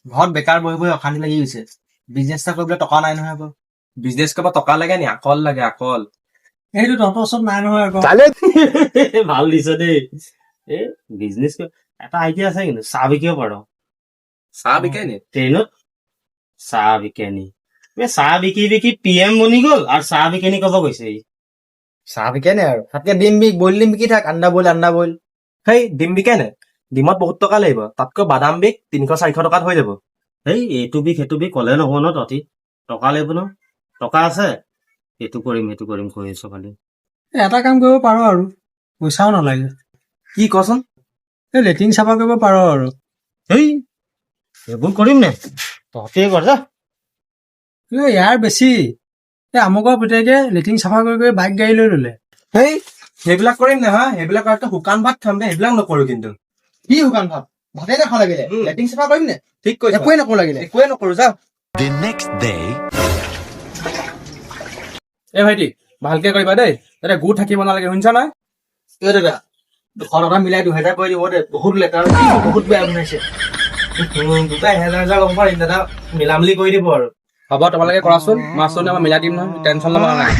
ঘৰত বেকাৰ বহি বহি অশান্তি লাগি গৈছে। বিজনেছ এটা কৰিবলৈ টকা নাই নহয় আকৌ। বিজনেছ কৰিব টকা লাগে নি? আকল লাগে, আকল। সেইটো তহঁতৰ ওচৰত নাই নহয় আকৌ। ভাল দিছ দেই। এ বিজনেছ এটা আইডিয়া আছে কিন্তু চাহ বিকিব পাৰ। চাহ বিকে নি? ট্ৰেইনত চাহ বিকে নি? চাহ বিকি বিকি PM বনি গ'ল আৰু চাহ বিকেনি কব গৈছে ই। চাহ বিকে নে আৰু তাতকে ডিম ডিম বিকি থাক, আন্দা বইল। সেই ডিম বিকে নে? ডিমত বহুত টকা লাগিব। তাতকৈ বাদাম বিক 300-400 টকাত হৈ যাব। এই এইটো বিক সেইটো বিক কলে নহব ন তহঁতি। টকা লাগিব ন? টকা আছে? এইটো কৰিম কৈ আছো খালি। এটা কাম কৰিব পাৰ আৰু পইচাও নালাগে। কি কচোন? এই লেট্ৰিন চাফা কৰিব পাৰ আৰু। এই এইবোৰ কৰিম নে? তহঁতি কৰ যা। ইয়াৰ বেছি। আমুকৰ পুতেকে লেট্ৰিন চাফা কৰি বাইক গাড়ী লৈ ললে। সেই সেইবিলাক কৰিম নে হা? সেইবিলাক কৰাতকৈ শুকান ভাত খাম দে, সেইবিলাক নকৰো কিন্তু। কি শুকান ভাত? ভাতেই নাখাওঁ লাগিলে। লেট্ৰিন চাফা কৰিম নে? ঠিক কৈছ। একোৱে নকৰো লাগিলে। একোৱে নকৰো, যা। The next day. এ ভাইটি, ভালকে কৰিবা দেই, যাতে গু থাকিব নালাগে, শুনিছা নাই? দাদা 200 টকা মিলাই 2000 কৰি দিব দে। বহুত লেতেৰা, বহুত বেয়া বনাইছে। দুটা 1000 ল'ব পাৰিম দাদা, মিলামিলি কৰি দিব আৰু। হ'ব তোমালোকে কৰাচোন, মাছটো মই মিলাই দিম নহয়, টেনশ্যন ল'ব নালাগে।